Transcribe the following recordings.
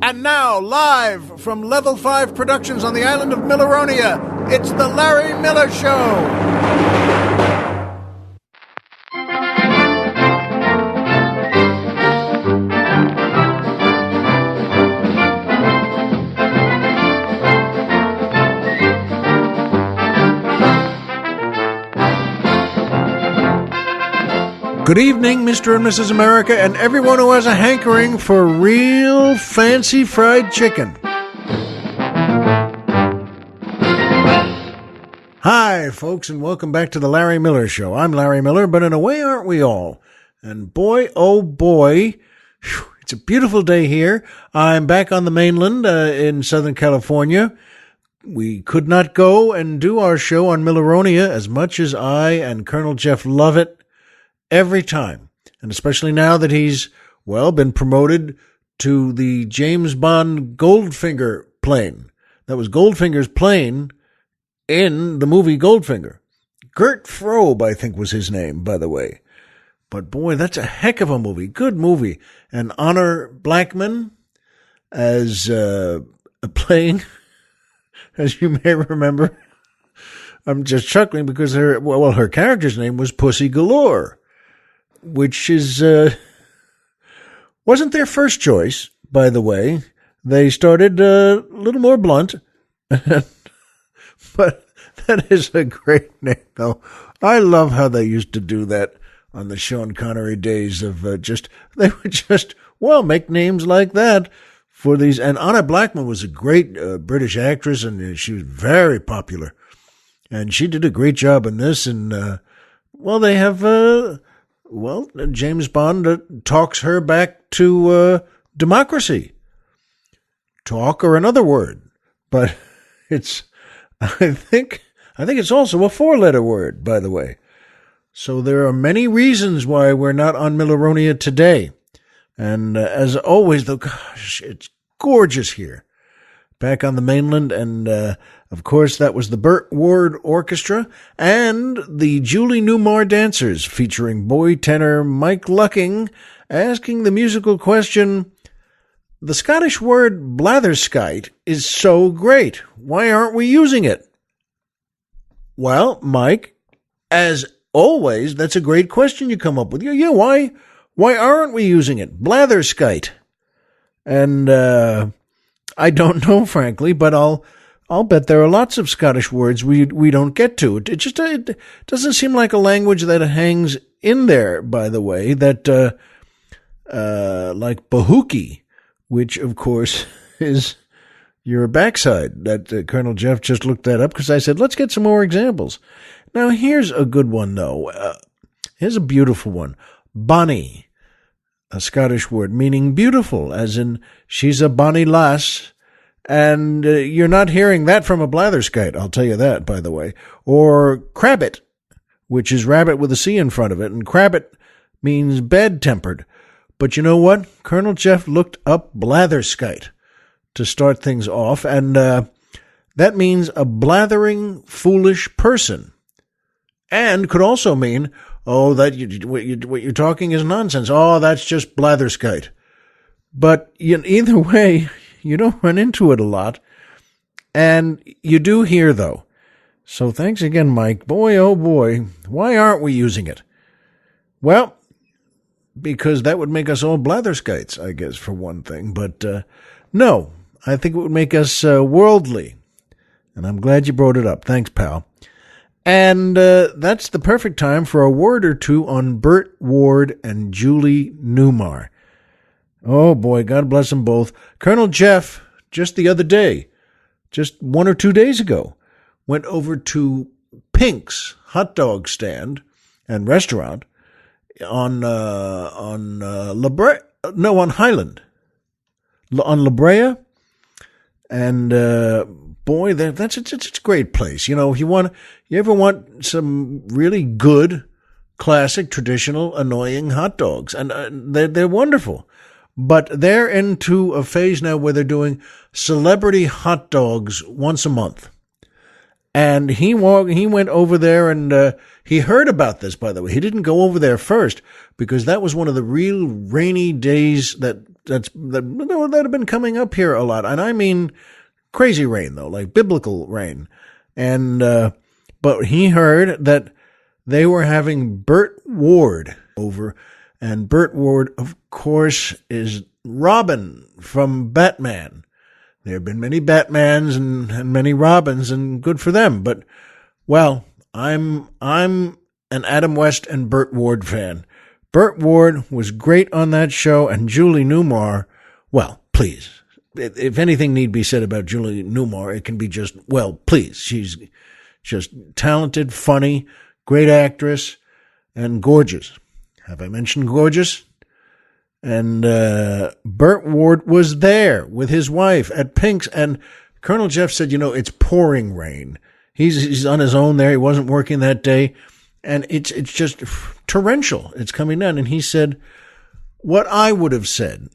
And now, live from Level 5 Productions on the island of Milleronia, it's The Larry Miller Show. Good evening, Mr. and Mrs. America, and everyone who has a hankering for real fancy fried chicken. Hi, folks, and welcome back to the Larry Miller Show. I'm Larry Miller, but in a way, aren't we all? And boy, oh boy, it's a beautiful day here. I'm back on the mainland in Southern California. We could not go and do our show on Milleronia as much as I and Colonel Jeff love it. Every time, and especially now that he's, been promoted to the James Bond Goldfinger plane. That was Goldfinger's plane in the movie Goldfinger. Gert Frobe, I think, was his name, by the way. But boy, that's a heck of a movie. Good movie. And Honor Blackman as playing, as you may remember. I'm just chuckling because her character's name was Pussy Galore, which is, wasn't their first choice, by the way. They started a little more blunt, but that is a great name, though. I love how they used to do that on the Sean Connery days of they would just, make names like that for these. And Anna Blackman was a great British actress, and she was very popular. And she did a great job in this, and, they have, James Bond talks her back to democracy. Talk or another word, but I think it's also a four-letter word, by the way. So there are many reasons why we're not on Milleronia today. And as always, though, gosh, it's gorgeous here. Back on the mainland, and of course that was the Burt Ward Orchestra and the Julie Newmar Dancers featuring boy tenor Mike Lucking asking the musical question, the Scottish word blatherskite is so great. Why aren't we using it? Well, Mike, as always, that's a great question you come up with. Yeah, why aren't we using it? Blatherskite. And I don't know, frankly, but I'll bet there are lots of Scottish words we don't get to. It doesn't seem like a language that hangs in there, by the way, that like Bahookie, which, of course, is your backside. That Colonel Jeff just looked that up because I said, let's get some more examples. Now, here's a good one, though. Here's a beautiful one. Bonnie. A Scottish word meaning beautiful, as in she's a bonny lass, and you're not hearing that from a blatherskite, I'll tell you that, by the way. Or crabbit, which is rabbit with a C in front of it, and crabbit means bad-tempered. But you know what? Colonel Jeff looked up blatherskite to start things off, and that means a blathering, foolish person, and could also mean, what you're talking is nonsense. Oh, that's just blatherskite. But either way, you don't run into it a lot. And you do here, though. So thanks again, Mike. Boy, oh boy, why aren't we using it? Well, because that would make us all blatherskites, I guess, for one thing. But no, I think it would make us worldly. And I'm glad you brought it up. Thanks, pal. And that's the perfect time for a word or two on Burt Ward and Julie Newmar. Oh, boy, God bless them both. Colonel Jeff, just the other day, just 1 or 2 days ago, went over to Pink's hot dog stand and restaurant on Highland, on La Brea, and boy, that's a great place. You know, if you ever want some really good, classic, traditional, annoying hot dogs, and they're wonderful. But they're into a phase now where they're doing celebrity hot dogs once a month. And he went over there and he heard about this, by the way. He didn't go over there first because that was one of the real rainy days that that have been coming up here a lot. And I mean crazy rain, though, like biblical rain. And, but he heard that they were having Burt Ward over. And Burt Ward, of course, is Robin from Batman. There have been many Batmans and many Robins, and good for them. But, well, I'm an Adam West and Burt Ward fan. Burt Ward was great on that show, and Julie Newmar, well, please. If anything need be said about Julie Newmar, it can be just, well, please. She's just talented, funny, great actress, and gorgeous. Have I mentioned gorgeous? And Burt Ward was there with his wife at Pink's, and Colonel Jeff said, it's pouring rain. He's on his own there. He wasn't working that day, and it's just torrential. It's coming down, and he said what I would have said,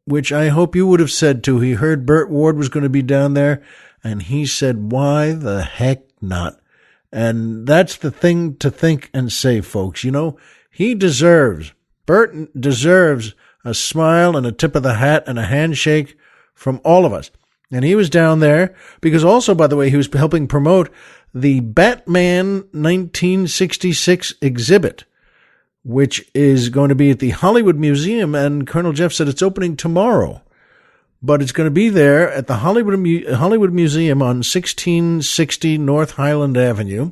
which I hope you would have said too. He heard Burt Ward was going to be down there, and he said, why the heck not? And that's the thing to think and say, folks. Burt deserves a smile and a tip of the hat and a handshake from all of us. And he was down there because also, by the way, he was helping promote the Batman 1966 exhibit, which is going to be at the Hollywood Museum. And Colonel Jeff said it's opening tomorrow, but it's going to be there at the Hollywood Museum on 1660 North Highland Avenue.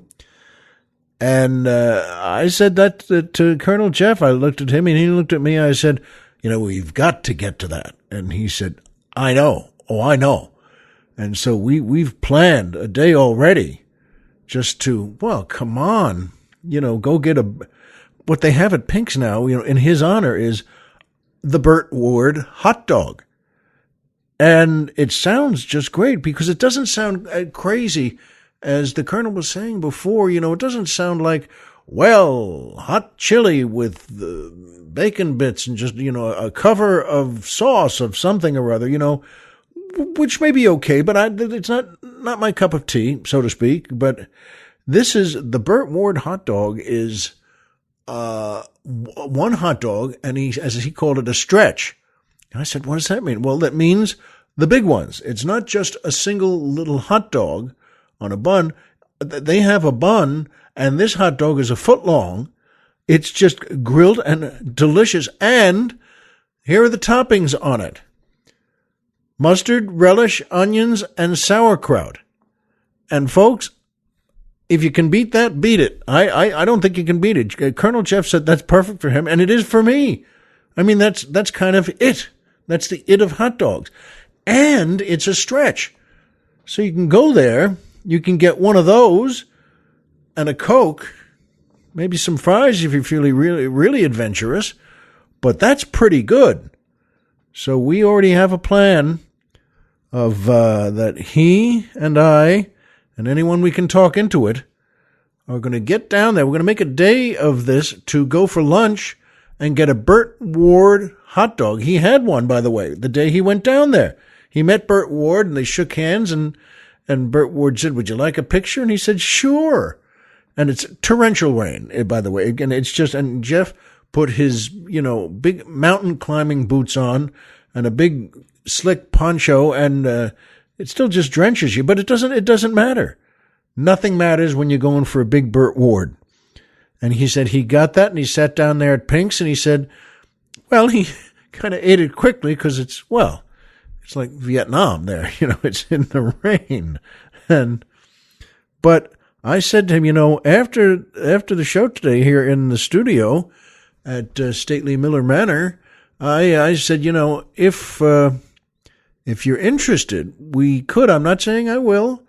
And I said that to Colonel Jeff. I looked at him and he looked at me. I said, we've got to get to that. And he said, I know. Oh, I know. And so we've planned a day already just to, well, come on, go get what they have at Pink's now, in his honor is the Burt Ward hot dog. And it sounds just great because it doesn't sound crazy. As the Colonel was saying before, it doesn't sound like, well, hot chili with bacon bits and just, a cover of sauce of something or other, which may be okay, but it's not my cup of tea, so to speak. But this is, the Burt Ward hot dog is one hot dog, and as he called it, a stretch. And I said, what does that mean? Well, that means the big ones. It's not just a single little hot dog on a bun. They have a bun, and this hot dog is a foot long. It's just grilled and delicious. And here are the toppings on it: mustard, relish, onions, and sauerkraut. And folks, if you can beat that, beat it. I don't think you can beat it. Colonel Jeff said that's perfect for him, and it is for me. I mean, that's kind of it. That's the it of hot dogs. And it's a stretch. So you can go there. You can get one of those and a Coke, maybe some fries if you're feeling really, really adventurous, but that's pretty good. So we already have a plan of that he and I and anyone we can talk into it are going to get down there. We're going to make a day of this to go for lunch and get a Burt Ward hot dog. He had one, by the way, the day he went down there. He met Burt Ward and they shook hands, and Burt Ward said, would you like a picture? And he said, sure. And it's torrential rain, by the way. Again, it's just, and Jeff put his, big mountain climbing boots on and a big slick poncho, and it still just drenches you, but it doesn't matter. Nothing matters when you're going for a big Burt Ward. And he said he got that, and he sat down there at Pink's, and he said, well, he kind of ate it quickly because it's like Vietnam there, it's in the rain. But I said to him, after the show today here in the studio at Stately Miller Manor, I said, if you're interested, we could, I'm not saying I will,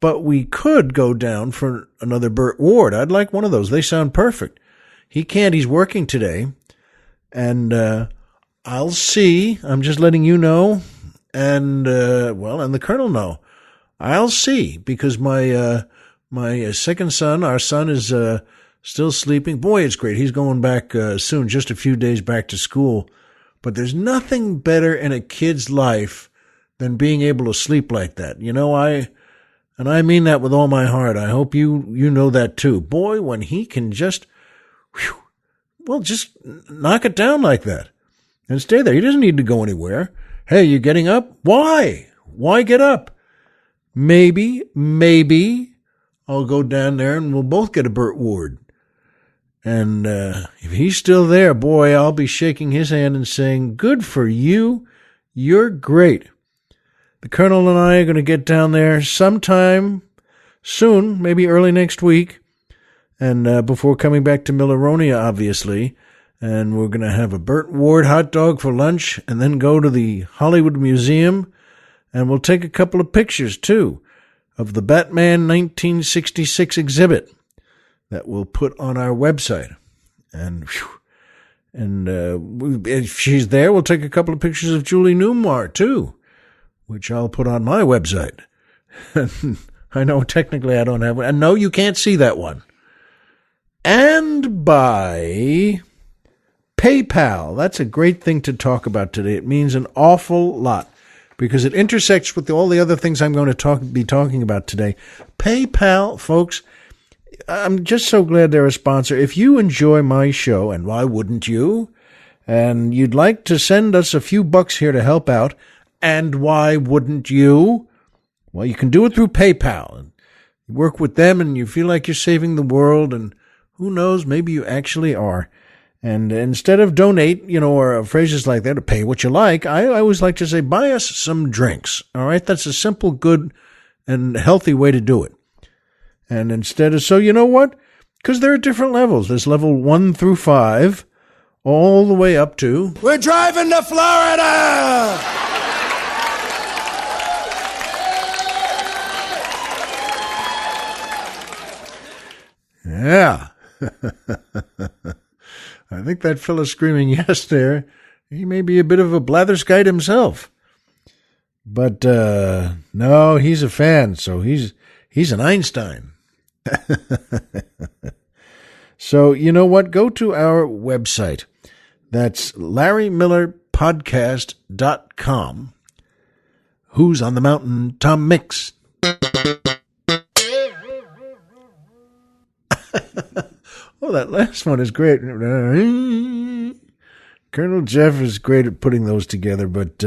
but we could go down for another Burt Ward. I'd like one of those. They sound perfect. He can't, he's working today. And I'll see. I'm just letting you know. And, and the Colonel know. I'll see, because my second son, our son, is still sleeping. Boy, it's great. He's going back soon, just a few days back to school. But there's nothing better in a kid's life than being able to sleep like that. And I mean that with all my heart. I hope you know that too. Boy, when he can just knock it down like that. and stay there. He doesn't need to go anywhere. Hey, you getting up? Why? Why get up? Maybe I'll go down there and we'll both get a Burt Ward. And if he's still there, boy, I'll be shaking his hand and saying, good for you. You're great. The Colonel and I are going to get down there sometime soon, maybe early next week, and before coming back to Milleronia, obviously. And we're going to have a Burt Ward hot dog for lunch and then go to the Hollywood Museum, and we'll take a couple of pictures, too, of the Batman 1966 exhibit that we'll put on our website. And if she's there, we'll take a couple of pictures of Julie Newmar, too, which I'll put on my website. I know technically I don't have one. And no, you can't see that one. And by PayPal. That's a great thing to talk about today. It means an awful lot because it intersects with all the other things I'm going to be talking about today. PayPal, folks, I'm just so glad they're a sponsor. If you enjoy my show, and why wouldn't you, and you'd like to send us a few bucks here to help out, and why wouldn't you? Well, you can do it through PayPal. And you work with them and you feel like you're saving the world, and who knows, maybe you actually are. And instead of donate, or phrases like that, to pay what you like, I always like to say, buy us some drinks. All right? That's a simple, good, and healthy way to do it. And instead of, so you know what? Because there are different levels. There's level 1 through 5, all the way up to, we're driving to Florida! Yeah. I think that fellow screaming yes there, he may be a bit of a blatherskite himself. But no, he's a fan, so he's an Einstein. So, you know what? Go to our website. That's LarryMillerPodcast.com. Who's on the Mountain? Tom Mix. Oh, that last one is great. Colonel Jeff is great at putting those together, but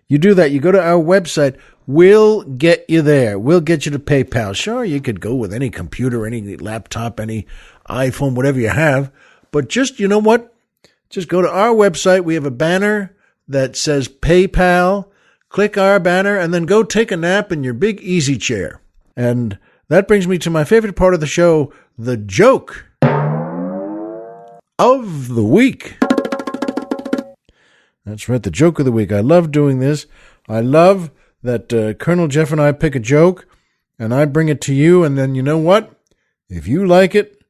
you do that. You go to our website. We'll get you there. We'll get you to PayPal. Sure, you could go with any computer, any laptop, any iPhone, whatever you have. But just, you know what? Just go to our website. We have a banner that says PayPal. Click our banner and then go take a nap in your big easy chair. And that brings me to my favorite part of the show, the joke of the week. That's right, the joke of the week. I love doing this. I love that Colonel Jeff and I pick a joke, and I bring it to you, and then you know what? If you like it,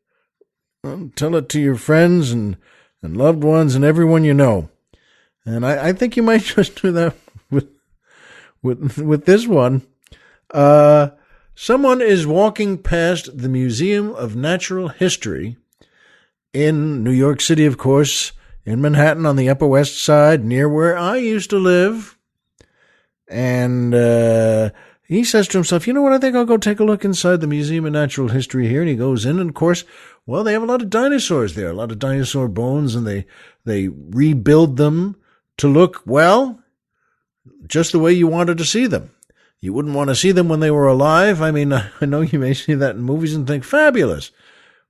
well, tell it to your friends and loved ones and everyone you know. And I think you might just do that with this one. Someone is walking past the Museum of Natural History in New York City, of course, in Manhattan on the Upper West Side, near where I used to live. And he says to himself, you know what, I think I'll go take a look inside the Museum of Natural History here. And he goes in, and of course, well, they have a lot of dinosaurs there, a lot of dinosaur bones, and they rebuild them to look, well, just the way you wanted to see them. You wouldn't want to see them when they were alive. I mean, I know you may see that in movies and think, fabulous.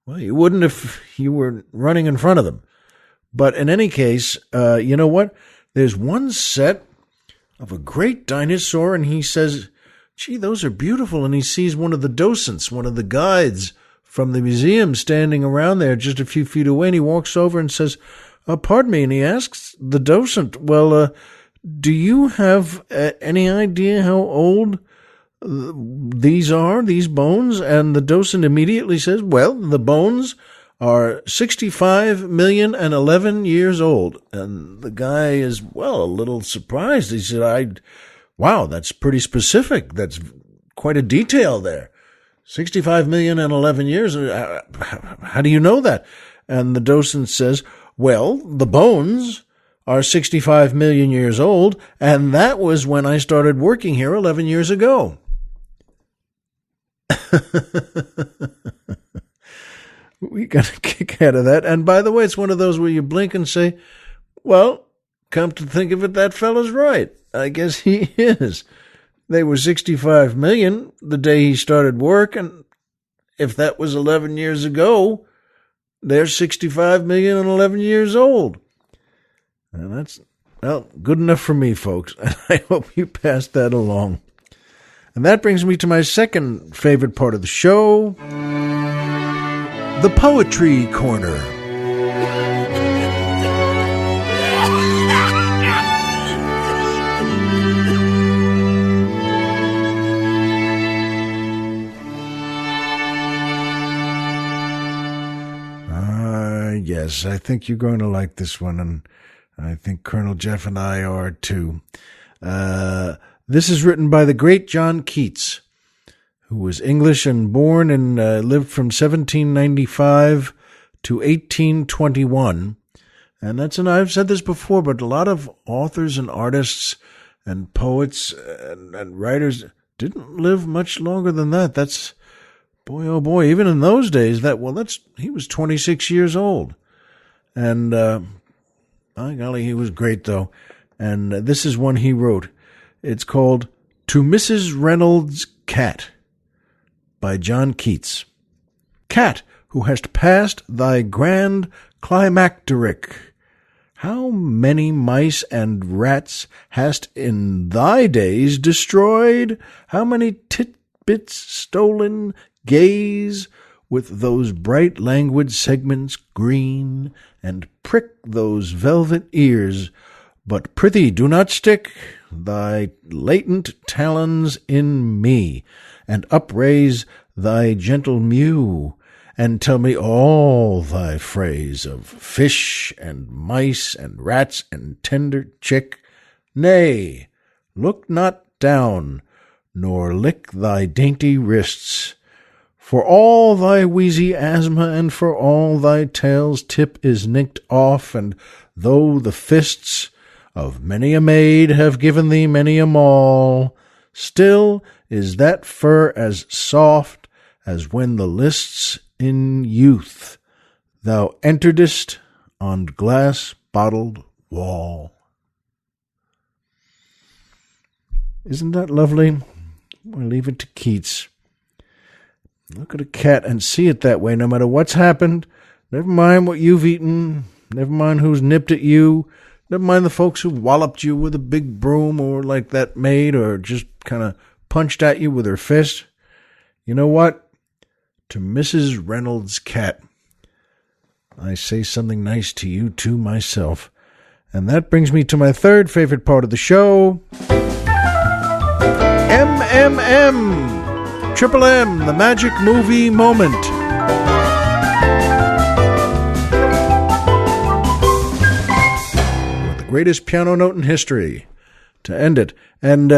Well, you wouldn't if you were running in front of them. But in any case, you know what? There's one set of a great dinosaur, and he says, gee, those are beautiful. And he sees one of the docents, one of the guides from the museum standing around there just a few feet away. And he walks over and says, pardon me. And he asks the docent, well, do you have any idea how old these bones? And the docent immediately says, well, the bones are 65,011 years old. And the guy is, well, a little surprised. He said, wow, that's pretty specific. That's quite a detail there. 65,011 years. How do you know that? And the docent says, well, the bones are 65 million years old, and that was when I started working here 11 years ago. We got a kick out of that. And by the way, it's one of those where you blink and say, Well, come to think of it, that fella's right. I guess he is. They were 65 million the day he started work, and if that was 11 years ago, they're 65 million and 11 years old. And that's, well, good enough for me, folks. And I hope you pass that along. And that brings me to my second favorite part of the show, the Poetry Corner. Yes, I think you're going to like this one, and I think Colonel Jeff and I are too. This is written by the great John Keats, who was English and born and lived from 1795 to 1821. And I've said this before, but a lot of authors and artists and poets and writers didn't live much longer than that. That's, boy, oh boy, even in those days, he was 26 years old. And, by golly, he was great, though. And this is one he wrote. It's called To Mrs Reynolds Cat by John Keats. Cat, who hast passed thy grand climacteric, how many mice and rats hast in thy days destroyed? How many titbits stolen? Gaze with those bright languid segments green, and prick those velvet ears, but prithee do not stick thy latent talons in me, and upraise thy gentle mew, and tell me all thy phrase of fish and mice and rats and tender chick. Nay, look not down, nor lick thy dainty wrists, for all thy wheezy asthma, and for all thy tail's tip is nicked off, and though the fists of many a maid have given thee many a maul, still is that fur as soft as when the lists in youth thou enteredst on glass-bottled wall. Isn't that lovely? We'll leave it to Keats. Look at a cat and see it that way, no matter what's happened. Never mind what you've eaten. Never mind who's nipped at you. Never mind the folks who walloped you with a big broom or like that maid, or just kind of punched at you with her fist. You know what? To Mrs. Reynolds Cat, I say something nice to you too myself. And that brings me to my third favorite part of the show. MMM. Triple M, the Magic Movie Moment. With the greatest piano note in history to end it. And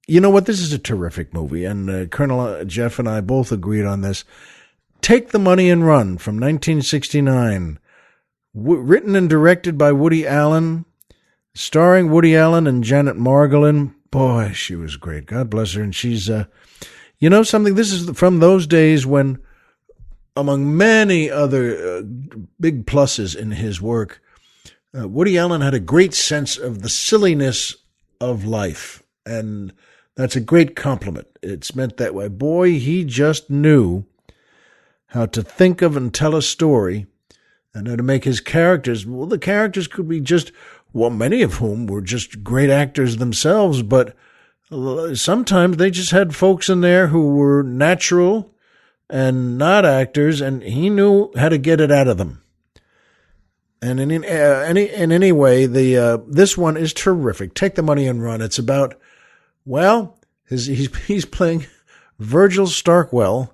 you know what? This is a terrific movie, and Colonel Jeff and I both agreed on this. Take the Money and Run from 1969. Written and directed by Woody Allen, starring Woody Allen and Janet Margolin. Boy, she was great. God bless her. And she's... You know something? This is from those days when, among many other big pluses in his work, Woody Allen had a great sense of the silliness of life. And that's a great compliment. It's meant that way. Boy, he just knew how to think of and tell a story and how to make his characters. Well, the characters could be just, well, many of whom were just great actors themselves, but sometimes they just had folks in there who were natural and not actors, and he knew how to get it out of them. And in any way, this one is terrific. Take the Money and Run. It's about, well, he's playing Virgil Starkwell,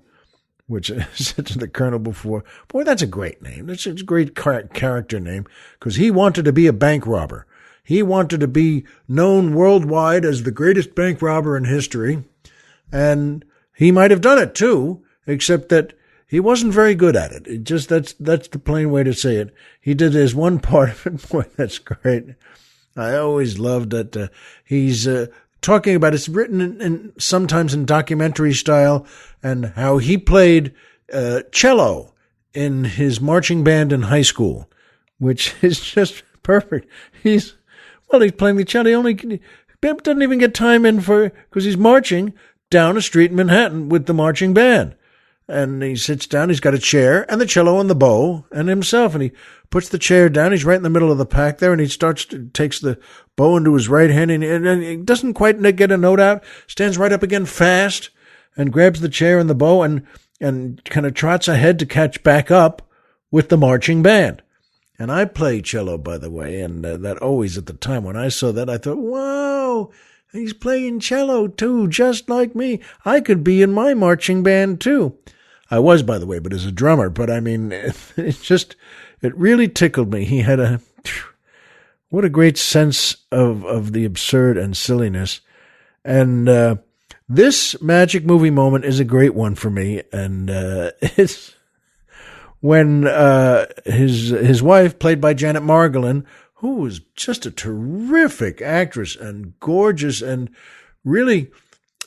which I said to the Colonel before, boy, that's a great name. That's a great character name, because he wanted to be a bank robber. He wanted to be known worldwide as the greatest bank robber in history, and he might have done it too, except that he wasn't very good at it. It just that's the plain way to say it. He did his one part of it. Boy, that's great. I always loved that he's talking about it's written in sometimes in documentary style, and how he played cello in his marching band in high school, which is just perfect. He's playing the cello. He only doesn't even get time in because he's marching down a street in Manhattan with the marching band. And he sits down, he's got a chair and the cello and the bow and himself. And he puts the chair down, he's right in the middle of the pack there, and he takes the bow into his right hand, and he doesn't quite get a note out, stands right up again fast, and grabs the chair and the bow and kind of trots ahead to catch back up with the marching band. And I play cello, by the way, and that always at the time when I saw that, I thought, wow, he's playing cello too, just like me. I could be in my marching band too. I was, by the way, but as a drummer. But I mean, it really tickled me. He had what a great sense of the absurd and silliness. And this magic movie moment is a great one for me. And it's when his wife, played by Janet Margolin, who was just a terrific actress and gorgeous and really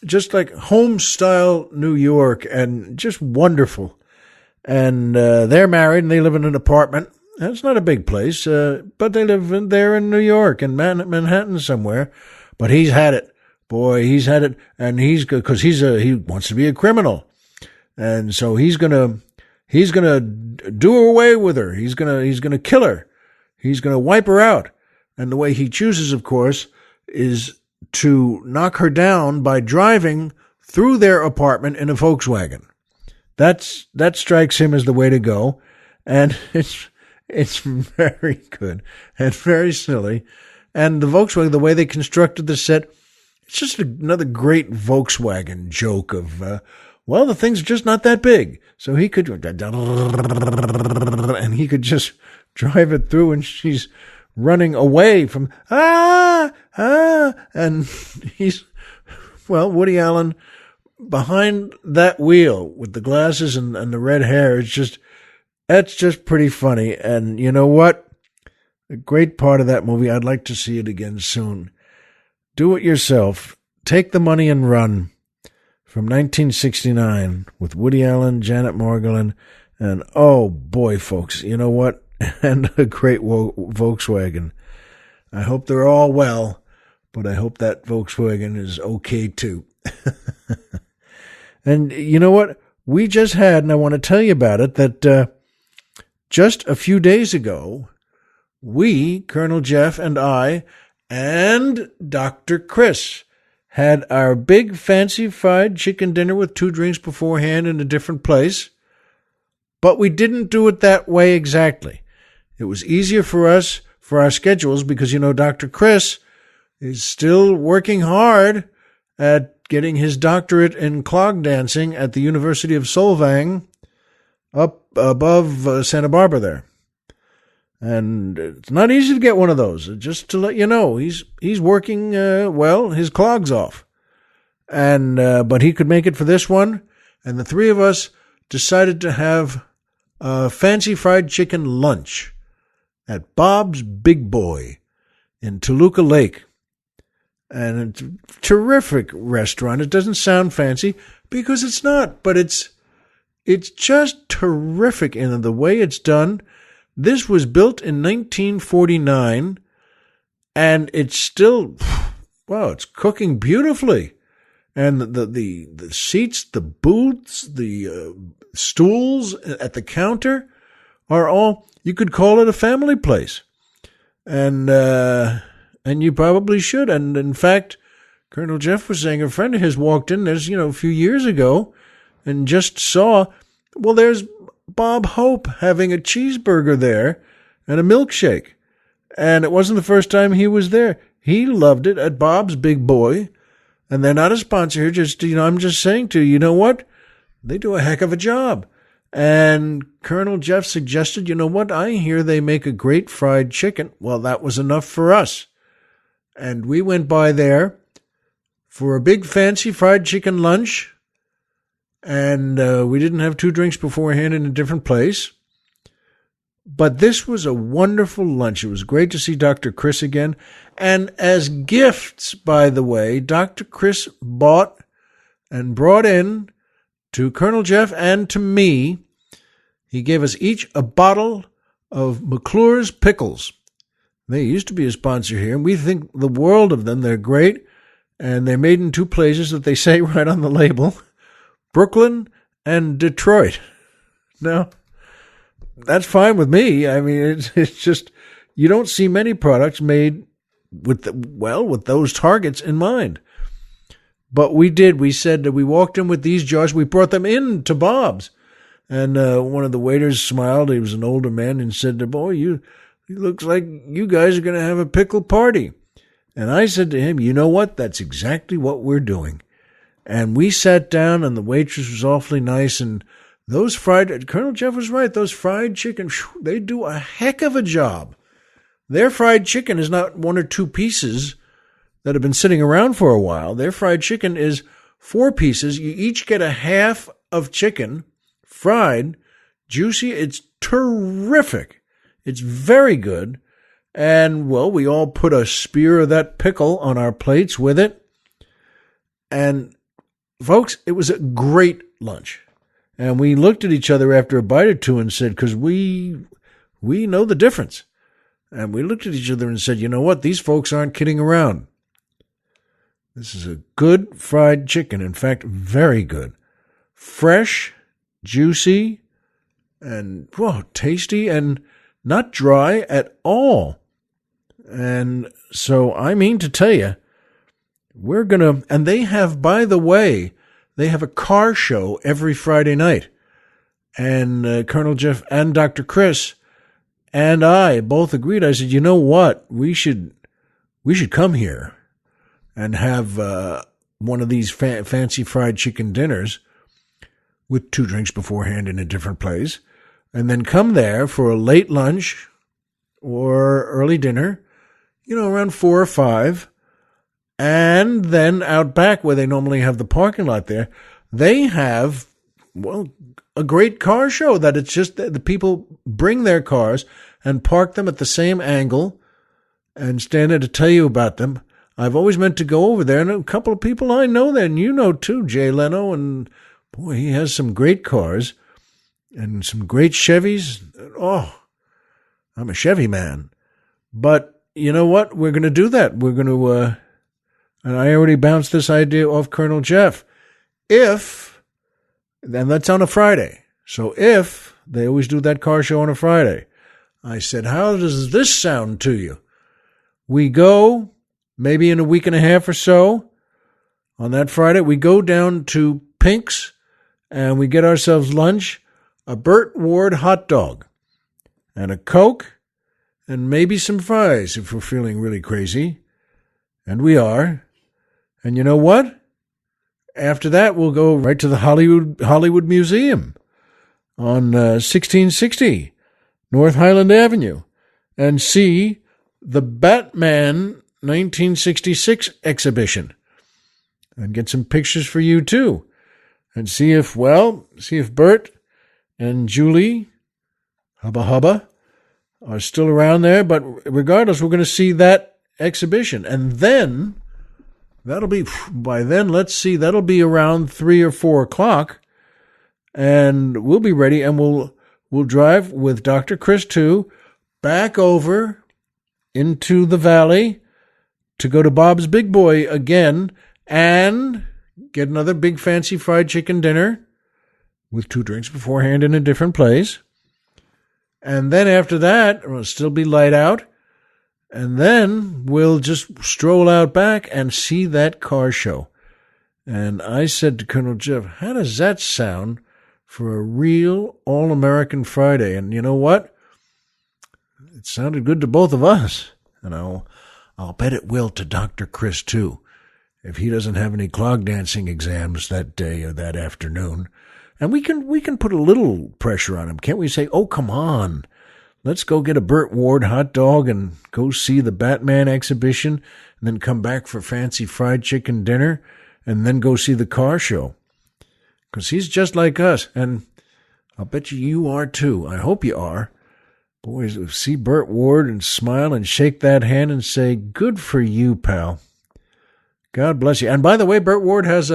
just like home-style New York and just wonderful. And they're married and they live in an apartment. It's not a big place, but they live there in New York, in Manhattan somewhere. But he's had it. Boy, he's had it. And because he wants to be a criminal. And so he's gonna do away with her. He's gonna kill her. He's gonna wipe her out. And the way he chooses, of course, is to knock her down by driving through their apartment in a Volkswagen. That strikes him as the way to go. And it's very good and very silly. And the Volkswagen, the way they constructed the set, it's just another great Volkswagen joke of, well, the thing's just not that big. So he could, and he could just drive it through, and she's running away from, and Woody Allen behind that wheel with the glasses and the red hair. That's just pretty funny. And you know what? A great part of that movie. I'd like to see it again soon. Do it yourself. Take the Money and Run from 1969 with Woody Allen, Janet Margolin, and oh boy, folks, you know what? And a great Volkswagen. I hope they're all well, but I hope that Volkswagen is okay too. And you know what? We just had, and I want to tell you about it, that just a few days ago, we, Colonel Jeff and I, and Dr. Chris, had our big fancy fried chicken dinner with 2 drinks beforehand in a different place. But we didn't do it that way exactly. It was easier for us, for our schedules, because, you know, Dr. Chris is still working hard at getting his doctorate in clog dancing at the University of Solvang up above Santa Barbara there. And it's not easy to get one of those. Just to let you know, he's working, his clog's off. And but he could make it for this one. And the 3 of us decided to have a fancy fried chicken lunch at Bob's Big Boy in Toluca Lake. And it's a terrific restaurant. It doesn't sound fancy because it's not, but it's just terrific in the way it's done. This was built in 1949, and it's still, it's cooking beautifully. And the seats, the booths, the stools at the counter are all, you could call it a family place. And you probably should. And in fact, Colonel Jeff was saying a friend of his walked in, there's, a few years ago, and just saw, there's Bob Hope having a cheeseburger there and a milkshake. And it wasn't the first time he was there. He loved it at Bob's Big Boy. And they're not a sponsor here. Just, I'm just saying to you, you know what? They do a heck of a job. And Colonel Jeff suggested, you know what? I hear they make a great fried chicken. Well, that was enough for us. And we went by there for a big fancy fried chicken lunch. And we didn't have 2 drinks beforehand in a different place. But this was a wonderful lunch. It was great to see Dr. Chris again. And as gifts, by the way, Dr. Chris bought and brought in to Colonel Jeff and to me, he gave us each a bottle of McClure's pickles. They used to be a sponsor here, and we think the world of them. They're great, and they're made in two places that they say right on the label, Brooklyn and Detroit. Now, that's fine with me. I mean, it's just, you don't see many products made with those targets in mind. But we did. We said that we walked in with these jars. We brought them in to Bob's. And one of the waiters smiled. He was an older man and said, boy, it looks like you guys are going to have a pickle party. And I said to him, you know what? That's exactly what we're doing. And we sat down, and the waitress was awfully nice. And those Colonel Jeff was right, those fried chicken, they do a heck of a job. Their fried chicken is not one or two pieces that have been sitting around for a while. Their fried chicken is 4 pieces. You each get a half of chicken, fried, juicy. It's terrific. It's very good. And, well, we all put a spear of that pickle on our plates with it. And, folks, it was a great lunch. And we looked at each other after a bite or two and said, because we know the difference. And we looked at each other and said, you know what? These folks aren't kidding around. This is a good fried chicken. In fact, very good. Fresh, juicy, and tasty, and not dry at all. And so I mean to tell you, and they have, by the way, they have a car show every Friday night. And Colonel Jeff and Dr. Chris and I both agreed. I said, you know what? We should come here and have one of these fancy fried chicken dinners with 2 drinks beforehand in a different place, and then come there for a late lunch or early dinner, around 4 or 5, and then out back where they normally have the parking lot there, they have, a great car show that it's just the people bring their cars and park them at the same angle and stand there to tell you about them. I've always meant to go over there, and a couple of people I know there, and you know too, Jay Leno, and boy, he has some great cars and some great Chevys. Oh, I'm a Chevy man. But you know what? We're going to do that. We're going to, and I already bounced this idea off Colonel Jeff. Then that's on a Friday. So if they always do that car show on a Friday, I said, how does this sound to you? We go, maybe in a week and a half or so, on that Friday, we go down to Pink's and we get ourselves lunch, a Burt Ward hot dog, and a Coke, and maybe some fries if we're feeling really crazy. And we are. And you know what? After that, we'll go right to the Hollywood Museum on 1660 North Highland Avenue and see the Batman 1966 exhibition and get some pictures for you too, and see if Bert and Julie Hubba are still around there. But regardless, we're going to see that exhibition, and then that'll be around 3 or 4 o'clock, and we'll be ready, and we'll drive with Dr. Chris too back over into the valley to go to Bob's Big Boy again and get another big fancy fried chicken dinner with 2 drinks beforehand in a different place. And then after that, it'll still be light out. And then we'll just stroll out back and see that car show. And I said to Colonel Jeff, how does that sound for a real all-American Friday? And you know what? It sounded good to both of us. And I'll bet it will to Dr. Chris, too, if he doesn't have any clog dancing exams that day or that afternoon. And we can put a little pressure on him. Can't we say, oh, come on, let's go get a Burt Ward hot dog and go see the Batman exhibition and then come back for fancy fried chicken dinner and then go see the car show. Because he's just like us, and I'll bet you are too. I hope you are. Boys, see Burt Ward and smile and shake that hand and say, good for you, pal. God bless you. And by the way, Burt Ward has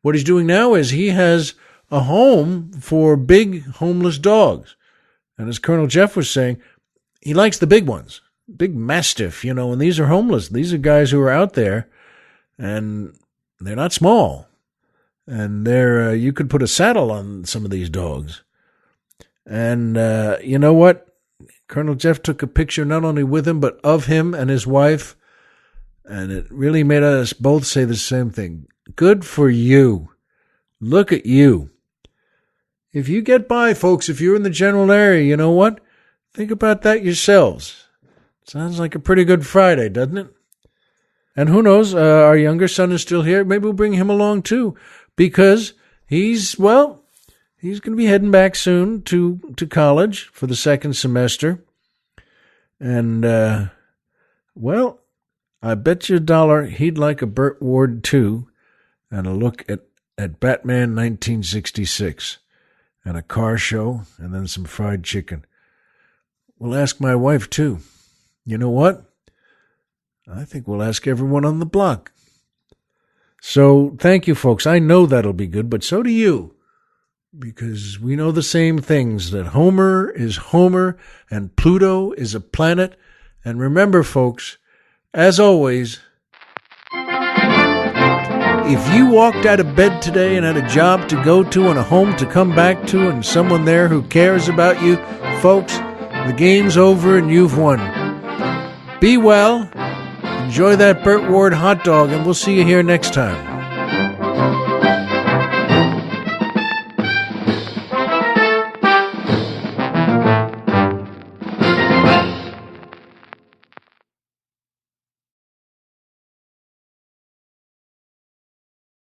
what he's doing now is he has a home for big homeless dogs. And as Colonel Jeff was saying, he likes the big ones. big mastiff, and these are homeless. These are guys who are out there, and they're not small. And you could put a saddle on some of these dogs. And you know what? Colonel Jeff took a picture not only with him, but of him and his wife. And it really made us both say the same thing. Good for you. Look at you. If you get by, folks, if you're in the general area, you know what? Think about that yourselves. Sounds like a pretty good Friday, doesn't it? And who knows, our younger son is still here. Maybe we'll bring him along too, because he's going to be heading back soon to college for the second semester. And, I bet you $1 he'd like a Burt Ward too, and a look at Batman 1966, and a car show, and then some fried chicken. We'll ask my wife too. You know what? I think we'll ask everyone on the block. So thank you, folks. I know that'll be good, but so do you, because we know the same things, that Homer is Homer and Pluto is a planet. And remember, folks, as always, if you walked out of bed today and had a job to go to and a home to come back to and someone there who cares about you, folks, the game's over and you've won. Be well, enjoy that Burt Ward hot dog, and we'll see you here next time.